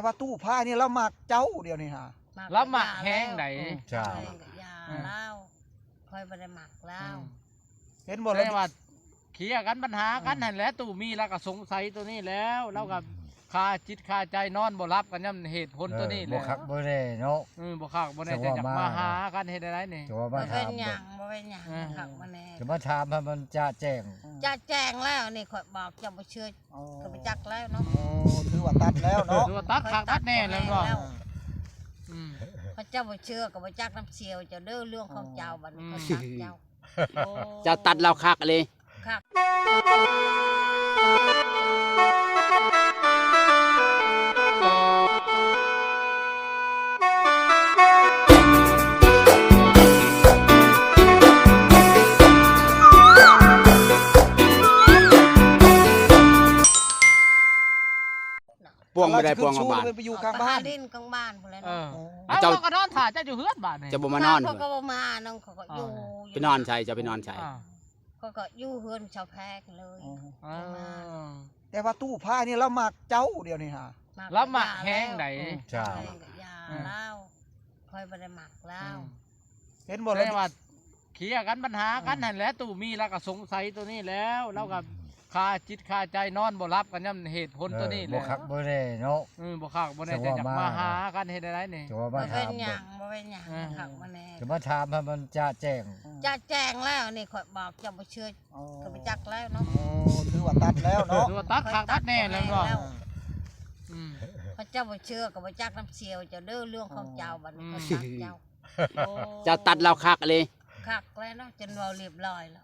ว่าตู้ผ้านี่เรามักเจ้าเดียวนี่ฮะ แล้วหมักแห้งไหน ใช่ ยาเล่าคอยบ่ได้หมักเล่า เห็นบ่ แส แล้ ดงว่าเคลียร์กันปัญหากันนั่นแหละตู้มีแล้วก็สงสัยตัวนี้แล้วแล้วก็คาจิตคาใจนอนบ่รับกันย่ำเหตุผลตัวนี้แห บ่ ละ คักบ่ได้เนาะ บ่คักบ่ได้จะมาหากันเฮ็ดได้นี่ จะว่า บ่ มา เป็ ถาน ม หยังบ่เป็นหยังหักมาแน่ จะมาถามให้มันจะแจ้ง จะแจ้งแล้วนี่ข่อยบอกจะบ่เชื่อก็ไปจักแล้วเนาะ โอ้ถือว่าตัดแล้วเนาะ ตัวตัดคักตัดแน่แล้วเนาะอืม พระเจ้าบ่เชื่อก็บ่จักน้ำเสียวเจ้าเด้อเรื่องของเจ้าบัดนี้เขาจักเจ้า เจ้าตัดเราคักเลย คัก พวงไม่ได้พวงมาบาน ไปอยู่กลางบ้าน ดินกลางบ้านพุ่นแหละ เออ เนาะ เจ้าก็นอนถ่าเจ้าอยู่เฮือนบาดนี่ จะบ่มานอน เขาก็บ่มาน้องเขาก็อยู่ ไปนอนใช่จะไปนอนใช่ เขาก็อยู่เฮือนชาวแพรกเลย แต่ว่าตู้ผ้านี่เรามักเจ้าเดียวนี่ฮะ แล้วหมักแห้งไหน ใช่ ยาเล่าคอยบ่ได้หมักเล่า เห็นบ่ แส แล้ ดงว่าเคลียร์กันปัญหากันนั่นแหละตู้มีแล้วก็สงสัยตัวนี้แล้วแล้วก็คาจิตคาใจนอนบ่รับกันย่ำเหตุผลตัวนี้แห บ่ ละ คักบ่ได้เนาะ บ่คักบ่ได้จะมาหากันเฮ็ดได้นี่ จะว่า บ่ มา เป็ ถาน ม หยังบ่เป็นหยังหักมาแน่ จะมาถามให้มันจะแจ้ง จะแจ้งแล้วนี่ข่อยบอกจะบ่เชื่อก็ไปจักแล้วเนาะ โอ้ถือว่าตัดแล้วเนาะ ตัวตัดคักตัดแน่แล้วเนาะอืม พระเจ้าบ่เชื่อก็บ่จักน้ำเสียวเจ้าเด้อเรื่องของเจ้าบัดนี้เขาจักเจ้า เจ้าตัดเราคักเลย คักแล้วเนาะจนเว้าเรียบร้อยแล้ว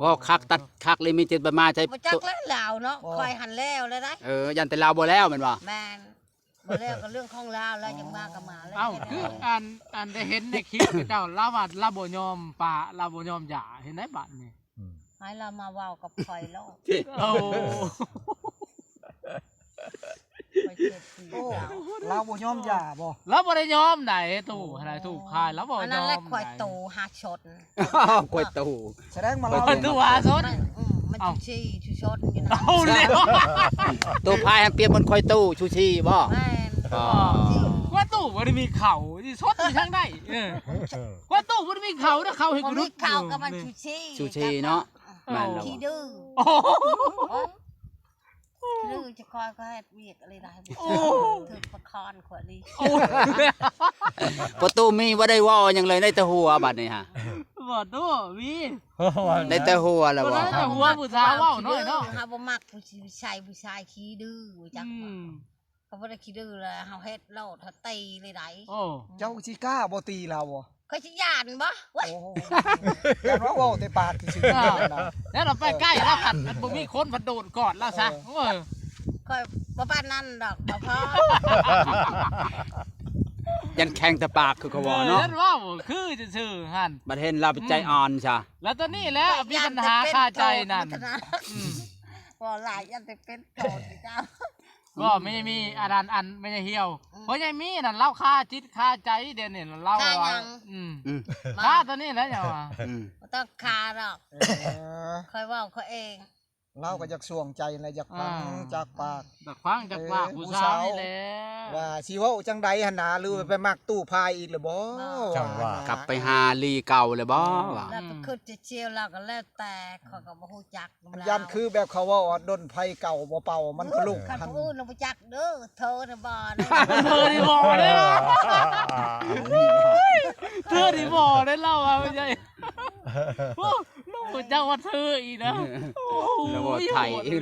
ว่าคักตัดคักเลยมีจิตประมาใช่ บ่จักแล้วลาวเนาะคอยหันแล้วเลยได้ ยันแต่เราบ่แล้วแม่นบ่ แม่นบ่แล้วก็เรื่องของลาวแล้วยังมาก็มาแล้ว เอ้าคืออันได้เห็นในคลิปเจ้าลาว่าลาบ่ยอมป่าลาบ่ยอมหย่าเห็นได้บัดนี่ ให้เรามาเว้ากับข่อยแล้ว โอ้ ข่อยเจ็บปี โอ้ แล้ว เราบ่ยอมหย่าบ่ แล้วบ่ได้ยอมไหนตู้อะไรตู้คายแล้วบ่ยอม อันนั้นแหละข่อยตูหาชด กล้วยตู้ แสดงมา เรา เรา เป็นตู้หาชด มันชี้ชูชดอยู่นะ เอาแล้ว ตู้พายเปรียบมันค่อยตู้ชูชีบ่ แม่น อ๋อ ว่าตู้บ่ได้มีเข่าที่ชดอยู่ทางใดว่าตู้บ่ได้มีเข่านะเข่าให้ บ่ กู มี นึก ข่าวกับมันชูชี ชูชีเนาะแม่นแล้ว ขี้ดื้อ โอ้ ขี้ดื้อจะคอยก็ให้เวียกอะไรได้บ่ถึกประคอนขวดนี้ ประตูมีบ่ได้เว้าหยังเลยในแต่หัวบัดนี้ฮะ บ่ตู้มี ในแต่หัวแล้วบ่ บ่ได้หัวผู้สาวเว้าน้อยเนาะ เฮาบ่มักผู้ชายขี้ดื้อจักเขาบ่ได้ขี้ดื้อเลยเฮาเฮ็ดโลดเฮาตีเลยได้ โอ้ เจ้าสิกล้าบ่ตีเราบ่ เขาสิย่านบ่เว้ย โอ้แต่ว่าเว้าแต่ปากซื่อๆนะ แล้วเราไปใกล้แล้วผัดมันบ่มีคนผัดโดดกอดแล้วซะโอ้ย ค่อยบ่ปานนั้นดอกบ่พอ ยันแข็งแต่ปากคือเขาว่าเนาะ นั่นว่าคือซื่อๆหั่น บัดเห็นเราใจอ่อนซะ แล้วตอนนี้แหล้วมีปัญหาคาใจนั่น บ่หลายยันแต่เป็นโทษเจ้า ก็ไม่มีอันไม่ใช่เหี่ยวเพราะยังมีนั่นเล่าคาจิตคาใจเด่นนี่เล่าว่าคาตัวนี้แล้วอย่าว่า บ่ต้องคาดอกค่อยเว้าเขาเอง เราก็อยากสวงใจอะไรอยากฟังจากปาก ดักฟังจากปากผู้สาวนี่แหละ ว่าสิเว้าจังใดหั่นน่ะหรือไปมักตู้พายอีกหรือบ่ จังว่า กลับไปหาลีเก่าเลยบ่ว่า แล้วไปขึ้นจะเชียวแล้วก็แล้วแต่เขาก็บ่ฮู้จัก ยันคือแบบเขาว่าดนไผเก่าบ่เป่ามันก็ลุก คัน หัน ผู้อื่นบ่จักเด้อเธอน่ะบ่ได้ เธอที่บอกได้เนาะเธอที่บอกได้เล่าว่าไม่ใช่โอ้ลูกเจ้าว่าเธออีกนะ แล้วบ่ไทยอีก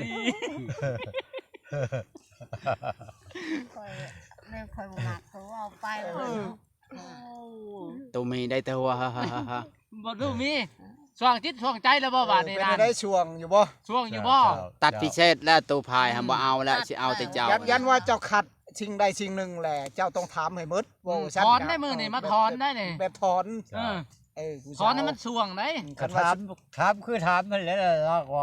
ค่อยเรื่องค่อยบ่มักเขาเอาไปแล้วเนาะ ตู้มีได้แต่หัว บ่ดูมีช่วงจิตช่วงใจแล้วบ่บาดนี่ เป็น นั่น ได้ช่วงอยู่บ่ ช่วงอยู่บ่ ตัดพิเศษแล้วตู้พายหำบ่เอาแล้วสิเอาแต่เจ้า ยันว่าเจ้าขัดสิ่งใดสิ่งหนึ่งแหละเจ้าต้องถามให้หมดว่าฉั ถอนได้มือนี่มาถอนได้นี่ แบบถอน ถอนให้มันช่วงได้ ก็ถามคือถามมันแล้วเราก็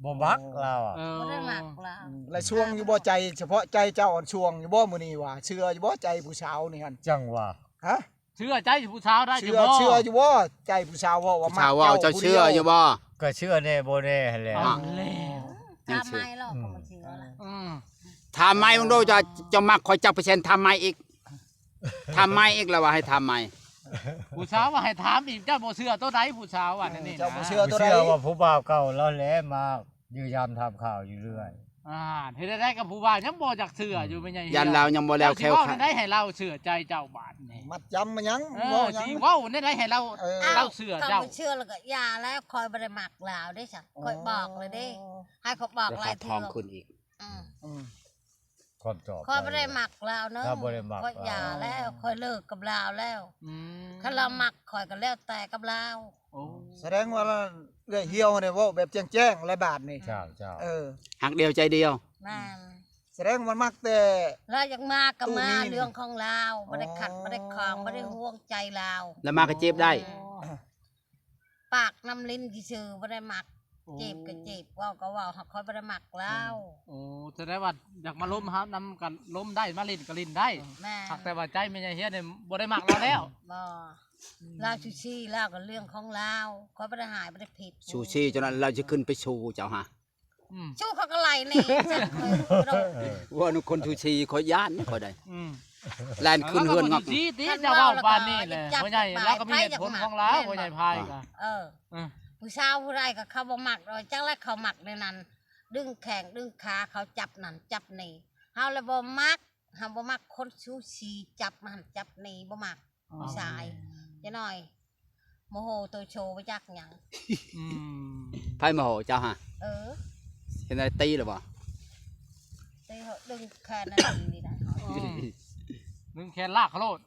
บ่มักเราอ่ะ บ่ได้มักแล้ว และช่วงอยู่บ่ใจเฉพาะใจเจ้าอ่อนช่วงอยู่บ่มื้อนี้ว่าเชื่ออยู่บ่ใจผู้สาวนี่หั่น จังว่า ฮะ เชื่อใจผู้สาวได้อยู่ เชื่อ บ่ อยู่บ่ใจผู้สาวว่ามัก ชาวว่าเจ้าเชื่ออยู่บ่ ก็เชื่อแน่บ่แน่หั่นแหละ เอาแล้ว ทำไมหรอกก็บ่เชื่อละ ทำไมมึงดูจะมักคอยจับเปอร์เซ็นต์ทำไมอีกทำไมอีกแล้วว่าให้ทำไม ผู้สาวว่าให้ถามอีกเจ้าบ่เชื่อตัวใดผู้สาวว่านั่นนี่ เจ้าบ่ นะ เชื่อตัวใด เชื่อว่าผู้บ่าวเก่าแล้วแหละมายืนยามทำข่าวอยู่เรื่อย เฮ็ดได้กับผู้บ่าวยังบ่จักเชื่ออยู่ไม่ใช่ ยันเรายังบ่แล้วแค่ เว้าได้ให้เราเชื่อใจเจ้าบาดนี่ มัดจำมันยัง เอ เว้า อ หยั สิ ง เว้าได้ให้เรา เราเชื่อ เจ้า เจ้า เชื่อแล้วก็ยาแล้วคอยบ่ได้มักลาวได้จ้ะคอยบอกเลยเด้ให้เขาบอก จะ หลา ขาย ท เทื่ อ อง ขึ้นอีก อืม ความจอบ คอยบ่ได้มักลาวเนาะ ถ้าบ่ได้มัก คอยยาแล้วคอยเลิกกับลาวแล้ว อืม คันเรามักคอยก็แล้วแต่กับลาว โอ้ แสดงว่าเอื้อยเหี่ยวเนี่ยเว้าแบบแจ้งๆหลายบาทนี่ เจ้าเจ้า หักเดียวใจเดียว นั่น แสดงว่ามันมักแต่ เราอยากมาก็มา ตู้มี เรื่องของลาวบ่ได้ขัดบ่ได้คลองบ่ได้ห่วงใจลาว แล้วมาก็เจ็บได้ ปากน้ำลิ้นซื่อๆบ่ได้มักเจ็บก็เจ็บเว้าก็เว้าหักคอยบ่ได้มักลาว โอ้แสดงว่าอยากมาล้มครับนำกันล้มได้มาลิ้นก็ลิ้นได้ แม่ หักแต่ว่าใจไม่ใช่เฮียเนี่ยบ่ได้มักเราแล้ว บ่ลาวชูชีลาวก็เรื่องของลาวคอยบ่ได้หายบ่ได้ผิด ชูชีจนนั้นเราจะขึ้นไปชูเจ้าฮะ อืม ชูเขาก็ไล่นี่จังเคยรู้ ว่านุคนชูชีคอยย่านนี่คอยได้ อืม แลนขึ้นเฮือนงอก จีตีจะเว้าบ้านนี่แหละพ่อใหญ่แล้วก็มีเหตุผลของเราพ่อใหญ่พายก็ เออ อืม ผู้สาวผู้ใดก็เขาบ่มักดอกจังแล้วเขามักในนั้น ดึงแขงดึงขาเขาจับนั่นจับนี่เฮาเลยบ่มักเฮาบ่มักคนชูชีจับมันจับนี่บ่มักผู้ชายจะหน่อยโมโหตัวโชว์ไปจักหยัง อืม ไพ่โมโหเจ้าฮะ เออ เห็นอะไรตีหรือเปล่า ตีเขาดึงแขนนั่นนี่ได้เฮา ดึงแขนลากเขาโลด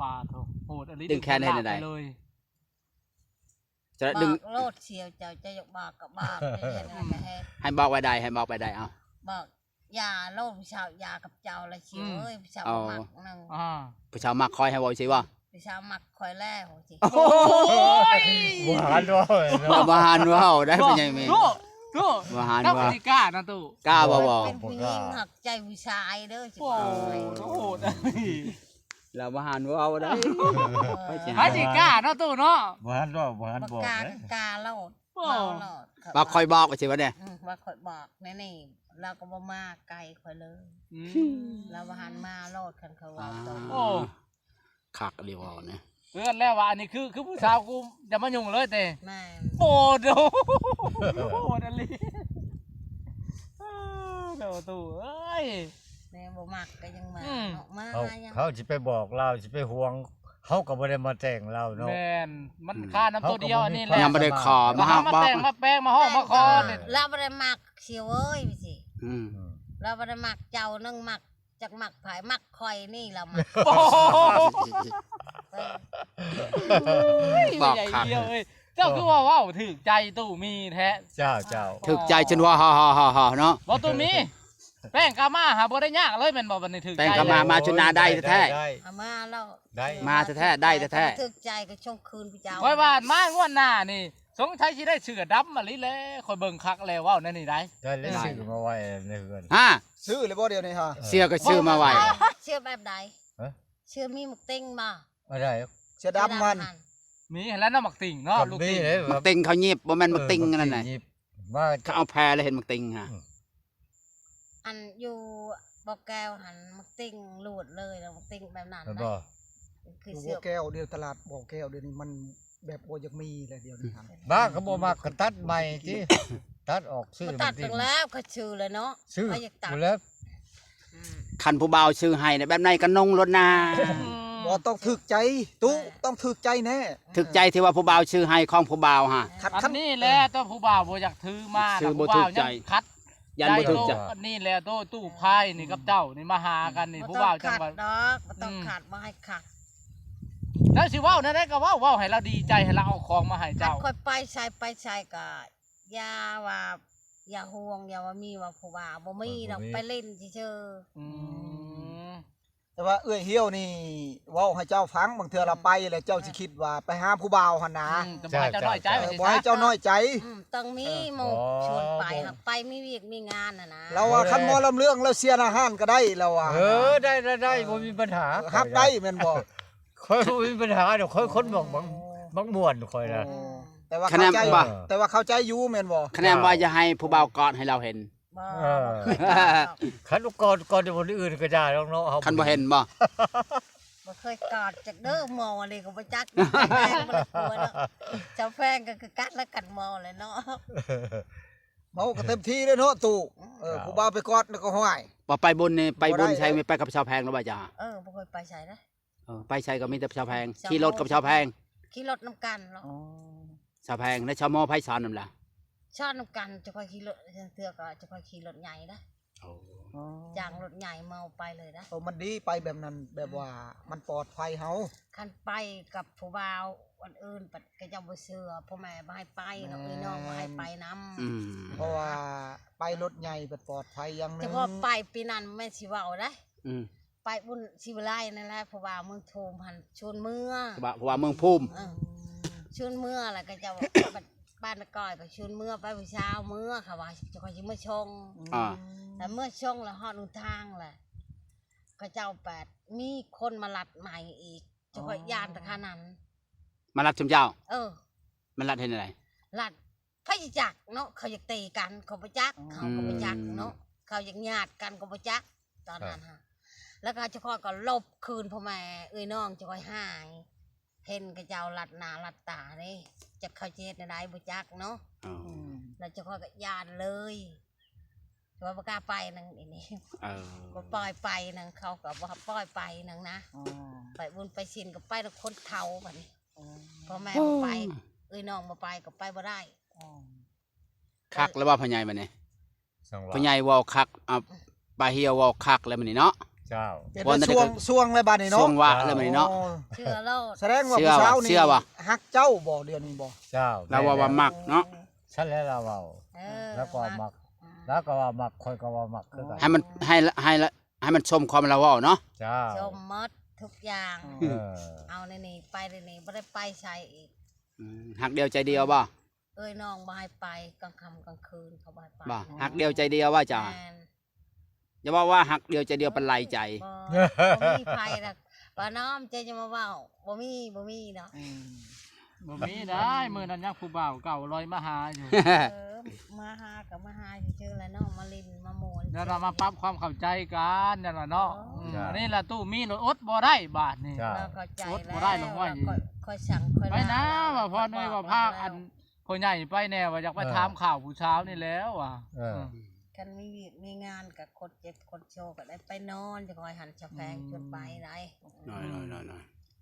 ปาโถโหดอลิ ดึงแขนให้ได้ เลย จะ บ ดึง อกโลดเชียวเจ้าจะยกบอกก็บอกจะเฮ็ดให้ก็เฮ็ด ให้บอกไว้ได้ให้บอกไปได้เอา บอกอย่าโลดผู้ชายอย่ากับเจ้าละเชียวเอ้ยผู้ชายบ่มักนั่ง อ่า ผู้ชาวมักคอยให้บอกสิว่า ผู้ชายมักคอยแล้วสิ โอ้ย หวานด้วย เราบาหานว่าวได้เป็นยังไง ตู้ตู้ บาหาน นัก ว่า ปฏิกล้านะตู้ กล้าบ่บอก เป็นผู้หญิงหักใจผู้ชายเด้อสิ โอ้โหดอะ เราบาหานว่าวได้ เออ ปฏิกล้านะตู้เนาะ หวานด้วยหวาน ปาก บอก กา เลย กาโลด โอ้ เมาโลด บอกคอยบอกสิว่าเนี่ย ว่าคอยบอกแน่นี่เราก็บ่มาไกลคอยเลย อืม เราบ่หันมาโลดคันเขาว่าตรง โอ้ คักเดียวเอาเนี่ย เพื่อนแล้วว่าอันนี้คือผู้สาวกูจะมายุ่งเลยเต้ แม่ โอ้โดโหดอะไรโดตู้เอ้ย แม่บ่มักก็ยังมา อืม ออกมา เขา ยัง เขาจะไปบอกเราจะไปห่วงเขาก็บ่ได้มาแต่งเราเนาะ แมนมันค่าน้ำตัวเดียวอันนี้แหละ ยังไม่ได้ขอ มา มา หา หา มา บอก แต่งมาแป้งมาห้องมาคอเนี่ย เราบ่ได้มักเชียวเอ้ยพี่สิ อืม เราบ่ได้มักเจ้านึงมักจักมักไผมักคอยนี่เรามัก โอ้โห เออ บอก ใหญ่ คัก เดียวเอ้ยเจ้าคือว่าว้าวถึกใจตู้มีแท้ เจ้าเจ้า ถึกใจจนว่าฮ่าฮ่าฮ่าฮ่าเนาะ บ่ตู้มีแป้งกามาหาบ่ได้ยากเลยแม่นบ่บัดนี้ถึกใจ แป้งกามาจนนาได้แท้ เอามาแล้ว ได้ มาแท้ๆได้แท้ ถึกใจก็ช่วงคืนพี่เจ้า ไว้ว่านมางวดหน้านี่สงสัยสิได้เสือดำมาลิแลคอยเบิ่งคักแล้วว้าวนั่นนี่ได้ ได้เลยซื้อมาไว้ในเรือน ฮะ ซื้อเลยบ่เดียวนี่ฮะ เสียก็ซื้อมาไว้ เชื่อแบบใด ฮะ เชื่อมีหมึกติ้งบ่ ไม่ได้ เสียดำมัน มีแล้วน้ำหมักติ่งเนาะ กับ ลูก มี ติ่ง เลย มักติงเขาหยิบบ่แม่นมักติงนั่นน่ะ มา เขาเอาแพรแล้วเห็นมักติงฮะ อันอยู่บอกแก้วหันหมึกติ้งหลุดเลยแล้วหมึกติ้งแบบนั้น แล้ว นะ บ่ คือ ดู เสื้อ บ่แก้วเดียวตลาดบ่อแก้วเดี๋ยวนี้มันแบบบ่อยากมีเลยเดี๋ยวนี้ครับ บ้าก็บ่มากก็ตัดใหม่ที่ตัดออกซื้อ มาตัดถึงแล้วก็ชื่อเลยเนาะ ซื้อ เขาอยากตัด หมดแล้ว อืม คันผู้บ่าวซื้อให้เนี่ยแบบไหนก็นงรถนา บ่ต้องถึกใจตู้ต้องถึกใจแน่ ถึกใจที่ว่าผู้บ่าวซื้อให้ของผู้บ่าวฮะ ขัด อั ขั น น นี้แหละตัวผู้บ่าวบ่อยากถือมา ซื้อบ่ ผู้บ่าว ถูกใจ ยังคัด ยันบ่ถึกใจ โตอันนี้แหละโตตู้พายนี่กับเจ้านี่มาหากันนี่ บ่ ผู้ ต้อ บ่าว ง จัง ขัด ว่า ดอกบ่ต้องขัดบ่ให้ขัด แล้วสิเว้านั่นได้ก็เว้าให้เราดีใจให้เราเอาของมาให้ ขัด เจ้า ค่อยไปใช้ก็อย่าว่าอย่าห่วงอย่าว่ามีว่าผู้ว่าบ่มีดอกไปเล่นเฉย อืม แต่ว่าเอื้อยเหี่ยวนี่เว้าให้เจ้าฟังบางเทื่อเราไปแล้วเจ้าสิคิดว่าไปหาผู้บ่าวหั่นนะ จะบ่ให้เจ้าน้อยใจ เอ ว่า อ สิ บ่ให้เจ้าน้อยใจ ต้องมีหมู่ชวนไปหักไปมีเวียกมีงานน่ะนะ เราว่าคันหมอลำเรื่องเราเสียอาหารก็ได้เราว่า ได้บ่มีปัญหา ฮับได้แม่นบ่ ค่อยบ่มีปัญหาเดี๋ยวค่อยคนบอกบางม่วนค่อยนะ แต่ว่า คะแน เข้าน ใจ บ่ แต่ว่าเข้าใจอยู่แม่นบ่ คะแนนว่าจะให้ผู้บ่าวกอดให้เราเห็น บ่ เออ เคยกอดดอก คันก่อนจะคนอื่นก็ได้เนาะเฮา คันบ่เห็นบ่ บ่เคยกอดจากเด้อหมอเลยก็บ่จักแฟงบ่ได้กลัวเนาะเจ้าแฟงก็คือกัดแล้วกันหมอเลยเนาะ เมาก็เต็มที่เลยเนาะตู่ผู้บ่าวไปกอดแล้วก็ห้อย บ่ไปบุญนี่ไปบุญ บ่ได้ ใช่ไม่ไปกับชาวแพงหรือว่าจ้า บ่เคยไปใส่นะ ไปใช่ก็มีแต่ชาวแพงขี่รถกับชาวแพง ขี่รถนำกันเนาะ ชาวแพงและชาวมอไผสอนนั่นล่ะ ชอบนำกันจะค่อยขี่รถเทื่อก็จะค่อยขี่รถใหญ่นะจ้างรถใหญ่เมาไปเลยนะ มันดีไปแบบนั้นแบบว่ามันปลอดภัยเฮา คันไปกับผู้บ่าววันอื่นปัดก็จะบ่เชื่อพ่อแม่บ่ให้ไปเนาะพี่น้องบ่ให้ไปนำ เพราะว่าไปรถใหญ่ปลอดภัยอย่างหนึ แต่ ง พอไปปีนั้นแม่สิเว้าได้ อืม ไปบุญศิวไลนั่นแหละผู้บ่าวเมืองโทมหันชวนเมื่อ เพราะว่าเมืองภูมิ ชวนเมื่อแล้วก็จะบ้านตะก้อยก็ชวนเมื่อไปผู้เช้าเมื่อค่ะว่าจะคอยสิเมื่อชง อ่า แต่เมื่อชงแล้วฮอดหนทางแหละก็เจ้าแปดมีคนมาลัดใหม่อีกจะคอยยานตะขานั้น มารับชมเจ้า มัน รับเห็นอะไร ลัดพระจักเนาะเขาอยากตีกันเขาประจักเขาก็ประจักเนาะเขาอยากญาติกันก็ประจักตอนนั้นฮะแล้วก็เจ้าข้อยก็ลบคืนพ่อแม่เอ้ยน้องจะคอยหายเห็นกับเจ้าลัดหน้าลัดตานี่จะเข้าเจ็ดในใดประจักเนาะ อ๋อ แล้วเจ้าข้อยก็ญาติเลยแต่ว่าบ่กล้าไปนังนี่ เออ บ่ปล่อยไปนังเขาก็บ่ปล่อยไปนังนะไปบุญไปชินก็ไปแล้วคนเฒ่าบัดนี้พ่อแม่บ่ไปเอ้ยน้องบ่ไปก็ไปบ่ได้ คักแล้วว่าพ่อใหญ่บัดนี้ สังวา พ่อใหญ่เว้าคักปลาเหี่ยวเว้าคักแล้วมื้อนี้เนาะ เจ้า เป็นช่วงเลยบาดนี้เนาะ ช่วงวะแล้วมื้อนี้เนาะ เชื่อโลด แสดงว่าผู้สาวนี่ เชื่อว่ะ ฮักเจ้าบ่เดี๋ยวนี้บ่ เจ้า เราว่ามักเนาะ ฉันแล้วเราเว้า เออ แล้วก็มัก แล้วก็ว่ามักค่อยก็ว่ามักคือกัน ให้มันชมความเราเว้าเนาะ เจ้า ชมหมดทุกอย่าง เออ เอาในนี่ไปในนี่บ่ได้ไปใช้อีก หักเดียวใจเดียวบ่ เอ้ยน้องบ่ให้ไปกลางค่ำกลางคืนเขาบ่ให้ไป บ่หักเดียวใจเดียวว่าจ้า แม่น อย่าว่าหักเดียวใจเดียวเป็นไรใจ บ่มีไผดอกบ่น้อมใจจะมาเว้าบ่มีเนาะ บ่มีได้มื้อนั้นยังผู้บ่าวเก่าลอยมาหาอยู่ มาหากับมาหาชื่อๆแล้วเนาะมาลินมาโมน เดี๋ยวเรามาปรับความเข้าใจกันนั่นล่ะเนาะ อ๋ออื อันนี้ล่ะตู้มีรถอดบ่ได้บาทนี่ เจ้า เราเข้าใจ รถบ่ แล้ว ได้ลงไว้ ค่อยสั่งค่อย ไปนะ ล ว่าพ่อน้อยว่าพาอันพ่อใหญ่ไปแน่ว่าอยากไปถามข่าวผู้เช้านี่แล้วอ่ะ เออ กันมีงานกับคนเจ็บคนโชว์ก็ได้ไปนอนจะคอยหันชะแพงจนไปได้ น้อย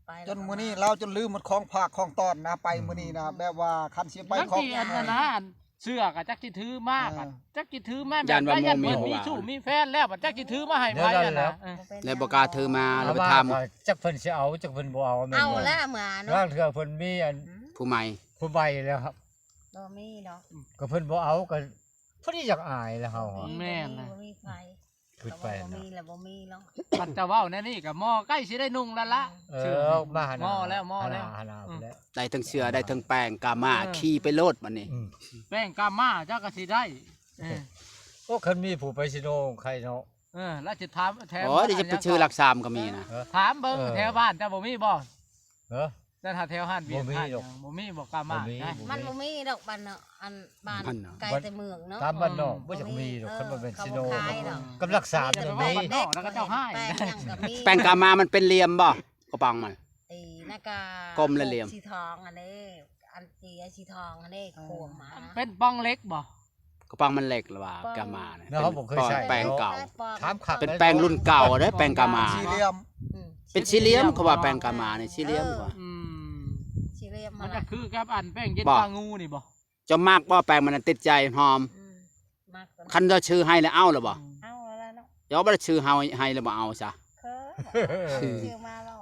ไป จนมื้อนี้เราจนลืมมันของภาคของตอนนะไปมื้อนี้นะแบบว่าคันสิไป จัก ของ ที่อันนั้นนะอันเสื้อกับจักที่ถือมากอะจักที่ถือแม่ ยานว่า ได้ยัน โมมี เพิ่นมีชู้มีแฟนแล้วบัดจักที่ถือมาให้ไผอะนะ ๆเลยบ่กล้าถือมาแล้วไปถาม จักเพิ่นสิเอาจักเพิ่นบ่เอาแม่น เอา บ่ แล้วเหมือน ร่าง เนาะ เทื่อเพิ่นมีอัน ผู้ใหม่ ผู้ใบแล้วครับ บ่มีเนาะ ก็เพิ่นบ่เอาก็เพิ่นอยากอายแล้วเฮาอะ บ่มีไฟ ขึ้นไป บ่ นะ มีแล้วบ่มีเนาะ บัดจะเว้าแน่นี่ก็หม้อใกล้สิได้นุ่งแล้วละ เออมาหา หม้อแล้วหม้อแล้ว หาหน้าไปแล้ว ได้ทั้งเสื้อได้ทั้งแป้งกามาขี่ไปโลดบัดนี้ อืม แป้งกามาเจ้าก็สิได้เออ โอ้คันมีผู้ไปสิโนใครเนาะ แล้วจะถามแถว โอ้ยเดี๋ยวจะไปชื่อหลักสามก็มีนะ ถามเบิ่งแถวบ้านเจ้าบ่มีบ่ เออ แต่ถ้าแถวห้านเวียน บ่มี ห้าน หรอก บ่มีบ่กามา บ่มี ได้ มันบ่มีดอกบ้านเนาะอันบ้าน มันเนาะ ไกลแต่เมืองเนาะ ตามบ้านนอกบ่จักมีดอกคันบ่เป็นสิโน เขาบ่ขายดอก กำลักษา แต่ มัน ว่า มี บ้านนอกแล้วก็เจ้าให้ แป้งยังก็มี แป้งกามามันเป็นเหลี่ยมบ่กระปังมัน ไอ้นากาก ลมและเหลี่ยม สีทองอันนี้อันจีไอ้สีทองอันนี้ขวมมา เป็นป้องเล็กบ่ กระปังมันเหล็กหรือว่ากามาเนี่ย เนาะผมเคยใช้ แป้งเก่า ถามขับ เป็นแป้งรุ่นเก่าเด้อแป้งกามา สี่เหลี่ยม อืม เป็นสี่เหลี่ยมเขาว่าแป้งกามาเนี่ยสี่เหลี่ยมกว่า อืม สีเหลี่ยม มั มาน จะ ละ คือกับอันแป้งเย็น บ่ ปลางูนี่บ่ จะมากบ่แป้งมันนะติดใจหอม อืมมากกว่า คันจะชื่อให้แล้วเอาหรือบ่ เอาแล้วเนาะ เดี๋ยวบ่ได้ชื่อเฮาให้แล้วบ่เอาซะ เคยชื่อมาแล้ว